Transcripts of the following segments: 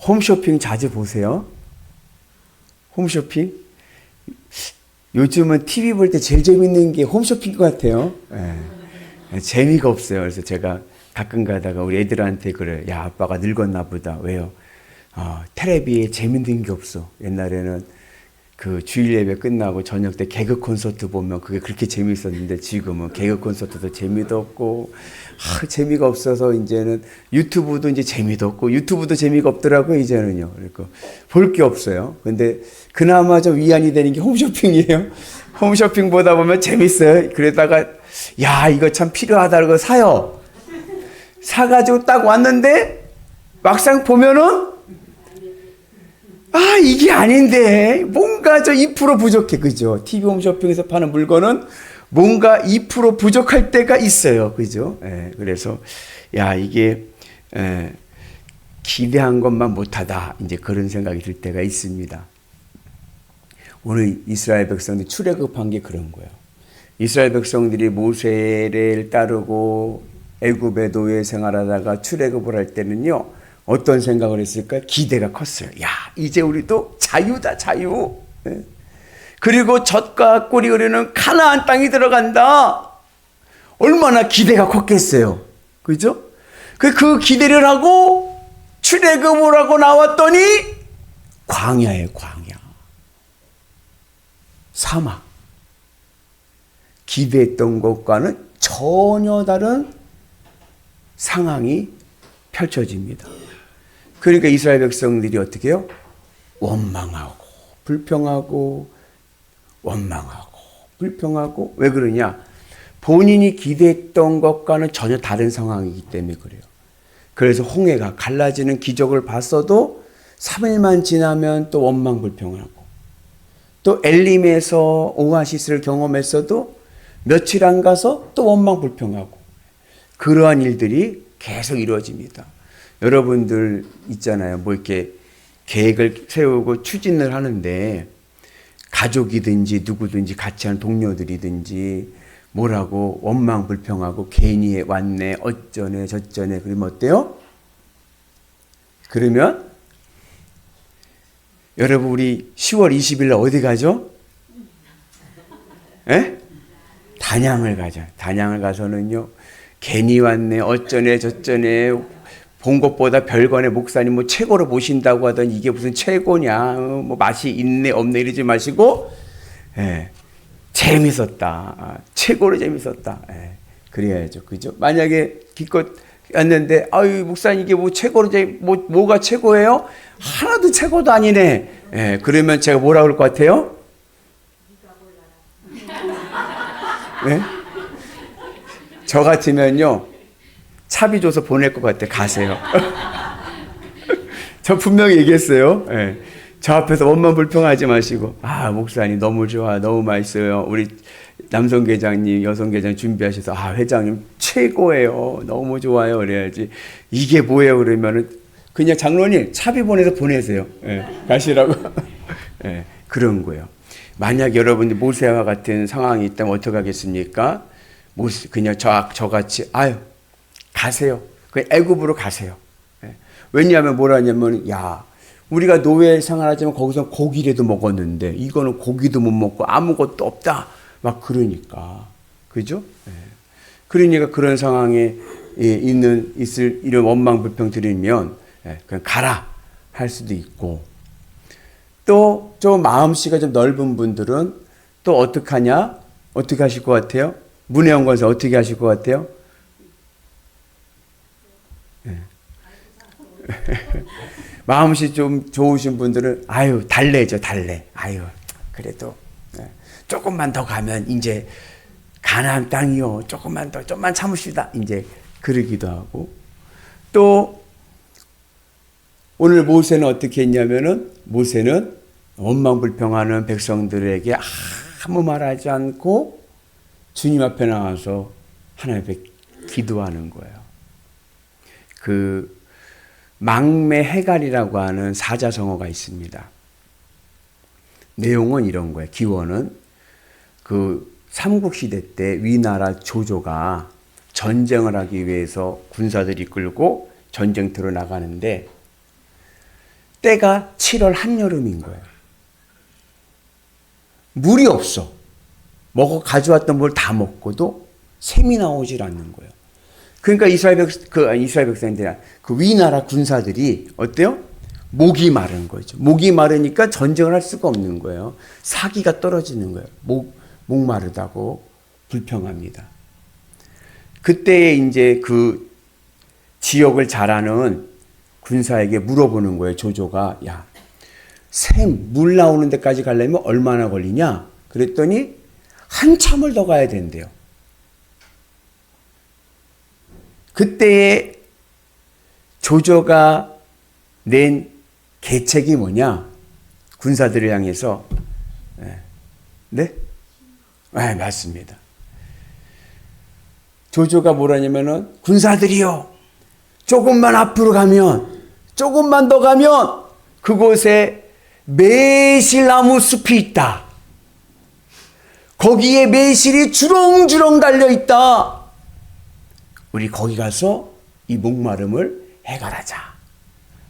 홈쇼핑 자주 보세요? 홈쇼핑? 요즘은 TV 볼 때 제일 재밌는 게 홈쇼핑인 것 같아요. 예. 재미가 없어요. 그래서 제가 가끔 가다가 우리 애들한테 그래요. 야, 아빠가 늙었나 보다. 왜요? 텔레비에 재밌는 게 없어. 옛날에는 그 주일 예배 끝나고 저녁 때 개그 콘서트 보면 그게 그렇게 재미있었는데 지금은 개그 콘서트도 재미도 없고 재미가 없어서 이제는 유튜브도 이제 재미도 없고 유튜브도 재미가 없더라고요. 이제는요. 그러니까 볼 게 없어요. 근데 그나마 좀 위안이 되는 게 홈쇼핑이에요. 홈쇼핑 보다 보면 재밌어요. 그러다가 야, 이거 참 필요하다고 사요. 사가지고 딱 왔는데 막상 보면은 이게 아닌데 뭔가 저 2% 부족해. 그죠? TV 홈쇼핑에서 파는 물건은 뭔가 2% 부족할 때가 있어요. 그죠? 그래서 이게 기대한 것만 못하다. 이제 그런 생각이 들 때가 있습니다. 오늘 이스라엘 백성들이 출애굽한 게 그런 거예요. 이스라엘 백성들이 모세를 따르고 애굽의 노예 생활하다가 출애굽을 할 때는요. 어떤 생각을 했을까요? 기대가 컸어요. 야, 이제 우리도 자유다, 자유. 그리고 젖과 꿀이 흐르는 가나안 땅이 들어간다. 얼마나 기대가 컸겠어요. 그죠? 그 기대를 하고 출애굽을 하고 나왔더니 광야예요, 광야. 사막. 기대했던 것과는 전혀 다른 상황이 펼쳐집니다. 그러니까 이스라엘 백성들이 어떻게 해요? 원망하고 불평하고 원망하고 불평하고. 왜 그러냐? 본인이 기대했던 것과는 전혀 다른 상황이기 때문에 그래요. 그래서 홍해가 갈라지는 기적을 봤어도 3일만 지나면 또 원망 불평하고, 또 엘림에서 오아시스를 경험했어도 며칠 안 가서 또 원망 불평하고, 그러한 일들이 계속 이루어집니다. 여러분들 있잖아요. 뭐 이렇게 계획을 세우고 추진을 하는데 가족이든지 누구든지 같이 하는 동료들이든지 뭐라고 원망 불평하고 괜히 왔네 어쩌네 저쩌네. 그러면 어때요? 그러면 여러분 우리 10월 20일 날 어디 가죠? 단양을 가죠. 단양을 가서는요. 괜히 왔네 어쩌네 저쩌네 본 것보다 별관의 목사님 뭐 최고로 모신다고 하더니 이게 무슨 최고냐 뭐 맛이 있네 없네 이러지 마시고 재밌었다. 최고로 재밌었다. 그래야죠. 그죠? 만약에 기껏 왔는데 아유 목사님 이게 뭐 최고로 뭐가 최고예요? 하나도 최고도 아니네. 그러면 제가 뭐라 그럴 것 같아요? 저 같으면요. 차비 줘서 보낼 것 같아. 가세요. 저 분명히 얘기했어요. 저 앞에서 원만 불평하지 마시고 목사님 너무 좋아 너무 맛있어요. 우리 남성계장님 여성계장 준비하셔서 회장님 최고예요. 너무 좋아요. 그래야지. 이게 뭐예요? 그러면은 그냥 장로님 차비 보내서 보내세요. 가시라고. 그런 거예요. 만약 여러분이 모세와 같은 상황이 있다면 어떻게 하겠습니까? 그냥 저같이 가세요. 그냥 애굽으로 가세요. 왜냐하면 뭐라냐면 우리가 노예 생활하지만 거기서 고기라도 먹었는데 이거는 고기도 못 먹고 아무것도 없다. 막 그러니까. 그죠? 그러니까 그런 상황에 있을 이런 원망 불평 들으면 그냥 가라 할 수도 있고, 또 좀 마음씨가 좀 넓은 분들은 또 어떡하냐? 어떻게 하실 것 같아요? 문혜영 권사 어떻게 하실 것 같아요? 마음씨 좀 좋으신 분들은 달래죠, 달래. 그래도 조금만 더 가면 이제 가나안 땅이요. 좀만 참으시다. 이제 그러기도 하고. 또 오늘 모세는 어떻게 했냐면은 모세는 원망 불평하는 백성들에게 아무 말하지 않고 주님 앞에 나와서 하나님 앞에 기도하는 거예요. 그 망매 해갈이라고 하는 사자성어가 있습니다. 내용은 이런 거예요. 기원은 그 삼국시대 때 위나라 조조가 전쟁을 하기 위해서 군사들이 이끌고 전쟁터로 나가는데 때가 7월 한여름인 거예요. 물이 없어. 가져왔던 물 다 먹고도 샘이 나오질 않는 거예요. 그러니까 이스라엘 백성들이 그 위나라 군사들이 어때요? 목이 마른 거죠. 목이 마르니까 전쟁을 할 수가 없는 거예요. 사기가 떨어지는 거예요. 목 마르다고 불평합니다. 그때 이제 그 지역을 잘 아는 군사에게 물어보는 거예요. 조조가, 야, 물 나오는 데까지 가려면 얼마나 걸리냐? 그랬더니 한참을 더 가야 된대요. 그때에 조조가 낸 계책이 뭐냐? 군사들을 향해서, 네? 네, 맞습니다. 조조가 뭐라냐면은, 군사들이요, 조금만 앞으로 가면, 조금만 더 가면 그곳에 매실나무 숲이 있다. 거기에 매실이 주렁주렁 달려 있다. 우리 거기 가서 이 목마름을 해결하자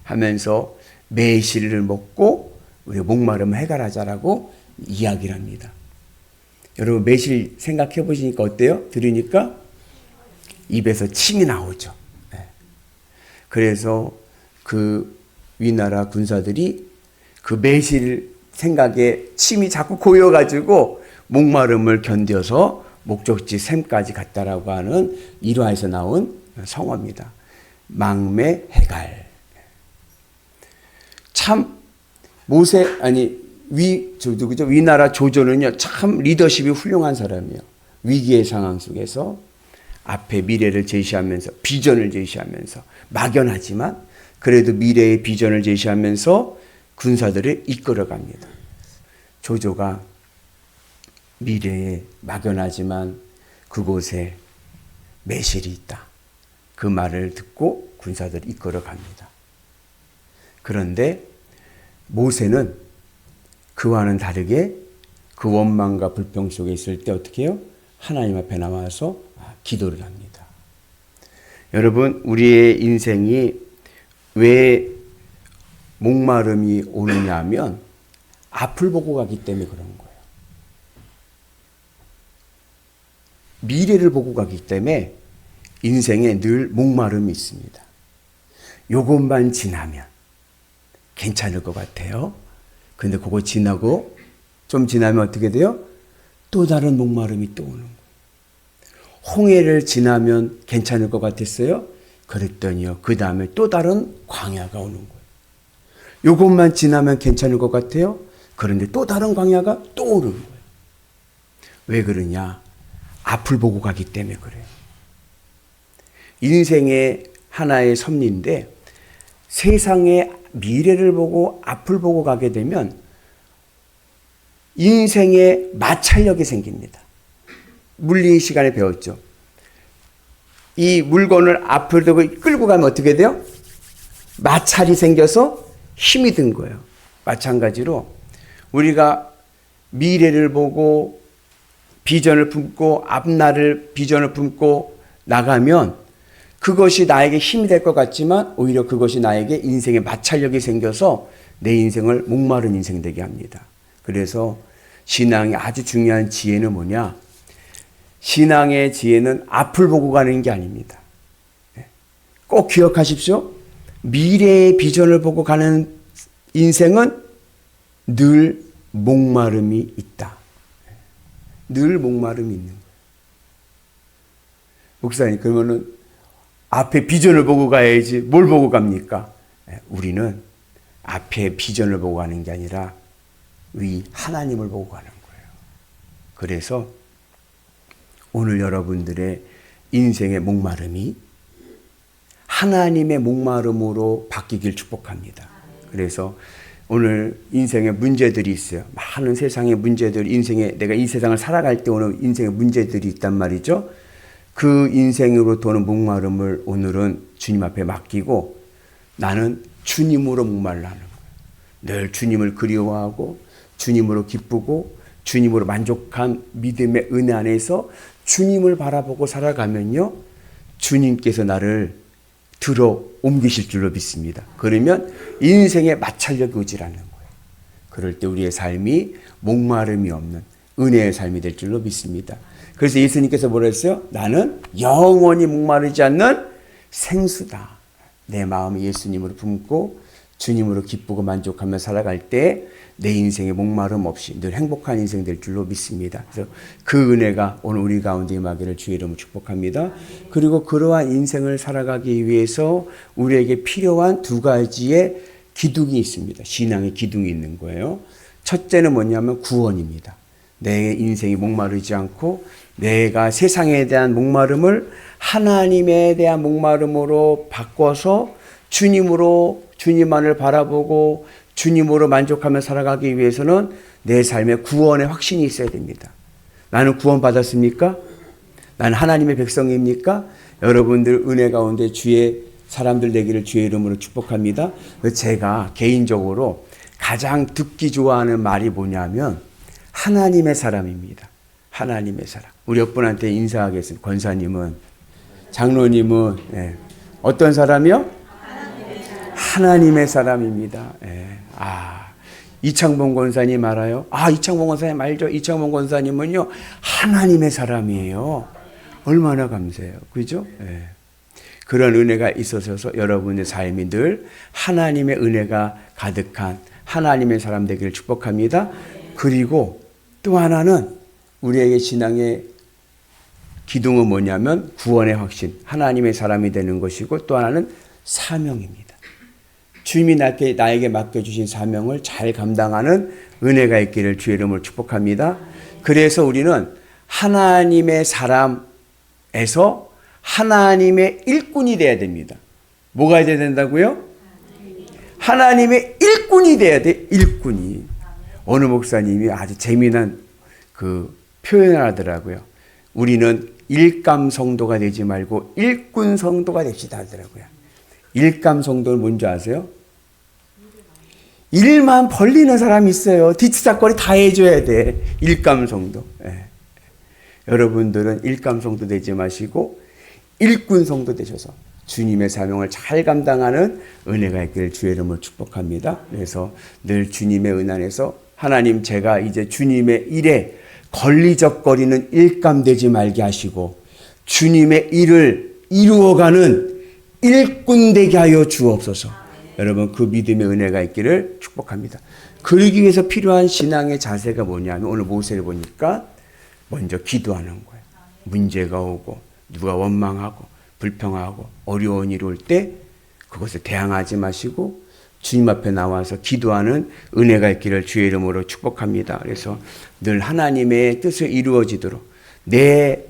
하면서 매실을 먹고 우리 목마름을 해결하자라고 이야기를 합니다. 여러분, 매실 생각해 보시니까 어때요? 들으니까 입에서 침이 나오죠. 그래서 그 위나라 군사들이 그 매실 생각에 침이 자꾸 고여가지고 목마름을 견뎌서 목적지 샘까지 갔다라고 하는 일화에서 나온 성어입니다. 망매 해갈. 참 위나라 조조는요, 참 리더십이 훌륭한 사람이에요. 위기의 상황 속에서 앞에 미래를 제시하면서, 비전을 제시하면서, 막연하지만 그래도 미래의 비전을 제시하면서 군사들을 이끌어갑니다. 조조가 미래에 막연하지만 그곳에 매실이 있다. 그 말을 듣고 군사들을 이끌어갑니다. 그런데 모세는 그와는 다르게 그 원망과 불평 속에 있을 때 어떻게 해요? 하나님 앞에 나와서 기도를 합니다. 여러분, 우리의 인생이 왜 목마름이 오느냐 하면 앞을 보고 가기 때문에 그런 거예요. 미래를 보고 가기 때문에 인생에 늘 목마름이 있습니다. 요것만 지나면 괜찮을 것 같아요. 근데 그거 지나고 좀 지나면 어떻게 돼요? 또 다른 목마름이 또 오는 거예요. 홍해를 지나면 괜찮을 것 같았어요. 그랬더니요, 그 다음에 또 다른 광야가 오는 거예요. 요것만 지나면 괜찮을 것 같아요. 그런데 또 다른 광야가 또 오는 거예요. 왜 그러냐? 앞을 보고 가기 때문에 그래요. 인생의 하나의 섭리인데 세상의 미래를 보고 앞을 보고 가게 되면 인생의 마찰력이 생깁니다. 물리 시간에 배웠죠. 이 물건을 앞을 두고 끌고 가면 어떻게 돼요? 마찰이 생겨서 힘이 든 거예요. 마찬가지로 우리가 미래를 보고 비전을 품고 앞날을 비전을 품고 나가면 그것이 나에게 힘이 될 것 같지만 오히려 그것이 나에게 인생의 마찰력이 생겨서 내 인생을 목마른 인생 되게 합니다. 그래서 신앙의 아주 중요한 지혜는 뭐냐? 신앙의 지혜는 앞을 보고 가는 게 아닙니다. 꼭 기억하십시오. 미래의 비전을 보고 가는 인생은 늘 목마름이 있다. 늘 목마름이 있는 거예요. 목사님, 그러면은 앞에 비전을 보고 가야지 뭘 보고 갑니까? 우리는 앞에 비전을 보고 가는 게 아니라 위 하나님을 보고 가는 거예요. 그래서 오늘 여러분들의 인생의 목마름이 하나님의 목마름으로 바뀌길 축복합니다. 그래서 오늘 인생에 문제들이 있어요. 많은 세상의 문제들, 내가 이 세상을 살아갈 때 오는 인생의 문제들이 있단 말이죠. 그 인생으로 도는 목마름을 오늘은 주님 앞에 맡기고 나는 주님으로 목말라 하는 거예요. 늘 주님을 그리워하고 주님으로 기쁘고 주님으로 만족한 믿음의 은혜 안에서 주님을 바라보고 살아가면요, 주님께서 나를 들어 옮기실 줄로 믿습니다. 그러면 인생의 마찰력이 오질 않는 거예요. 그럴 때 우리의 삶이 목마름이 없는 은혜의 삶이 될 줄로 믿습니다. 그래서 예수님께서 뭐라 했어요? 나는 영원히 목마르지 않는 생수다. 내 마음을 예수님으로 품고 주님으로 기쁘고 만족하며 살아갈 때 내 인생에 목마름 없이 늘 행복한 인생 될 줄로 믿습니다. 그래서 그 은혜가 오늘 우리 가운데 임하기를 주의 이름으로 축복합니다. 그리고 그러한 인생을 살아가기 위해서 우리에게 필요한 두 가지의 기둥이 있습니다. 신앙의 기둥이 있는 거예요. 첫째는 뭐냐면 구원입니다. 내 인생이 목마르지 않고 내가 세상에 대한 목마름을 하나님에 대한 목마름으로 바꿔서 주님만을 바라보고 주님으로 만족하며 살아가기 위해서는 내 삶에 구원의 확신이 있어야 됩니다. 나는 구원받았습니까? 나는 하나님의 백성입니까? 여러분들 은혜 가운데 주의 사람들 되기를 주의 이름으로 축복합니다. 제가 개인적으로 가장 듣기 좋아하는 말이 뭐냐면 하나님의 사람입니다. 하나님의 사람. 우리 옆분한테 인사하겠습니다. 권사님은, 장로님은 어떤 사람이요? 하나님의 사람입니다. 이창봉 권사님 알아요? 이창봉 권사님 알죠? 이창봉 권사님은요 하나님의 사람이에요. 얼마나 감사해요. 그죠? 그런 은혜가 있어서 여러분의 삶이 늘 하나님의 은혜가 가득한 하나님의 사람 되기를 축복합니다. 그리고 또 하나는 우리에게 신앙의 기둥은 뭐냐면 구원의 확신, 하나님의 사람이 되는 것이고 또 하나는 사명입니다. 주님이 나에게 맡겨주신 사명을 잘 감당하는 은혜가 있기를 주의 이름으로 축복합니다. 그래서 우리는 하나님의 사람에서 하나님의 일꾼이 되어야 됩니다. 뭐가 돼야 된다고요? 하나님의 일꾼이 돼야 돼. 일꾼이. 어느 목사님이 아주 재미난 그 표현을 하더라고요. 우리는 일감 성도가 되지 말고 일꾼 성도가 됩시다 하더라고요. 일감 성도는 뭔지 아세요? 일만 벌리는 사람이 있어요. 뒤치다거리 다 해줘야 돼. 일감 성도. 여러분들은 일감 성도 되지 마시고 일꾼 성도 되셔서 주님의 사명을 잘 감당하는 은혜가 있기를 주의 이름으로 축복합니다. 그래서 늘 주님의 은 안에서 하나님 제가 이제 주님의 일에 걸리적거리는 일감 되지 말게 하시고 주님의 일을 이루어가는 일꾼 되게 하여 주옵소서. 여러분 그 믿음의 은혜가 있기를 축복합니다. 그러기 위해서 필요한 신앙의 자세가 뭐냐면 오늘 모세를 보니까 먼저 기도하는 거예요. 문제가 오고 누가 원망하고 불평하고 어려운 일이 올 때 그것을 대항하지 마시고 주님 앞에 나와서 기도하는 은혜가 있기를 주의 이름으로 축복합니다. 그래서 늘 하나님의 뜻을 이루어지도록 내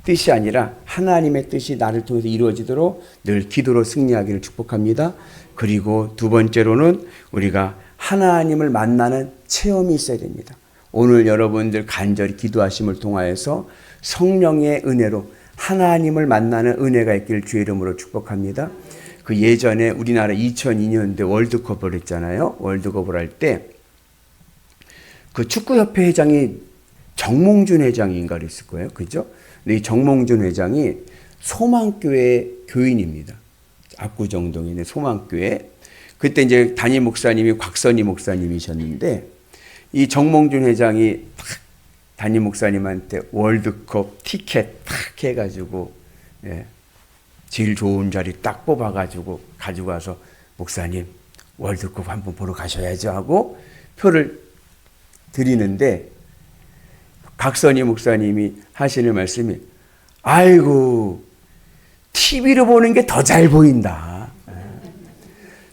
뜻이 아니라 하나님의 뜻이 나를 통해서 이루어지도록 늘 기도로 승리하기를 축복합니다. 그리고 두 번째로는 우리가 하나님을 만나는 체험이 있어야 됩니다. 오늘 여러분들 간절히 기도하심을 통하여서 성령의 은혜로 하나님을 만나는 은혜가 있기를 주의 이름으로 축복합니다. 그 예전에 우리나라 2002년대 월드컵을 했잖아요. 월드컵을 할 때 그 축구협회 회장이 정몽준 회장인가 그랬을 거예요. 그죠? 근데 이 정몽준 회장이 소망교회 교인입니다. 압구정동에 소망교회. 그때 이제 담임 목사님이 곽선희 목사님이셨는데 이 정몽준 회장이 담임 목사님한테 월드컵 티켓 탁 해가지고 제일 좋은 자리 딱 뽑아가지고 가지고 와서 목사님 월드컵 한번 보러 가셔야죠 하고 표를 드리는데 박선희 목사님이 하시는 말씀이 아이고 TV로 보는 게 더 잘 보인다.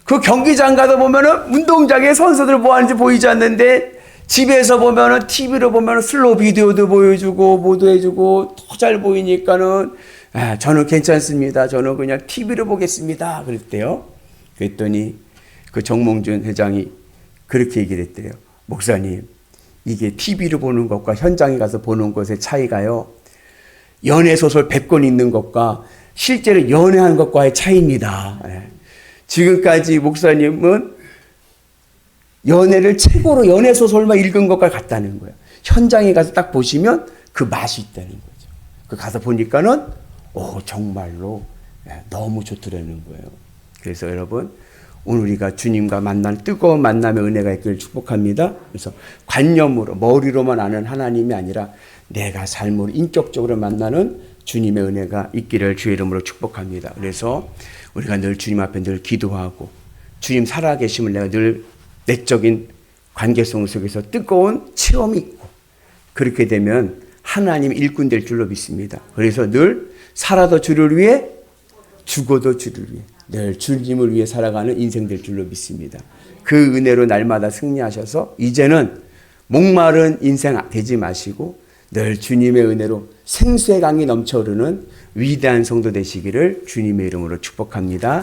그 경기장 가다 보면은 운동장에 선수들 뭐 하는지 보이지 않는데 집에서 보면은 TV로 보면은 슬로우 비디오도 보여주고 뭐도 해주고 더 잘 보이니까는 저는 괜찮습니다. 저는 그냥 TV로 보겠습니다. 그랬대요. 그랬더니 그 정몽준 회장이 그렇게 얘기를 했대요. 목사님, 이게 TV로 보는 것과 현장에 가서 보는 것의 차이가요. 연애소설 100권 읽는 것과 실제로 연애한 것과의 차이입니다. 지금까지 목사님은 연애를 최고로 연애소설만 읽은 것과 같다는 거예요. 현장에 가서 딱 보시면 그 맛이 있다는 거죠. 그 가서 보니까는 정말로 너무 좋더라는 거예요. 그래서 여러분 오늘 우리가 주님과 만난 뜨거운 만남의 은혜가 있기를 축복합니다. 그래서 관념으로 머리로만 아는 하나님이 아니라 내가 삶으로 인격적으로 만나는 주님의 은혜가 있기를 주의 이름으로 축복합니다. 그래서 우리가 늘 주님 앞에 늘 기도하고 주님 살아계심을 내가 늘 내적인 관계성 속에서 뜨거운 체험이 있고 그렇게 되면 하나님 일꾼 될 줄로 믿습니다. 그래서 늘 살아도 주를 위해 죽어도 주를 위해 늘 주님을 위해 살아가는 인생 될 줄로 믿습니다. 그 은혜로 날마다 승리하셔서 이제는 목마른 인생 되지 마시고 늘 주님의 은혜로 생수의 강이 넘쳐흐르는 위대한 성도 되시기를 주님의 이름으로 축복합니다.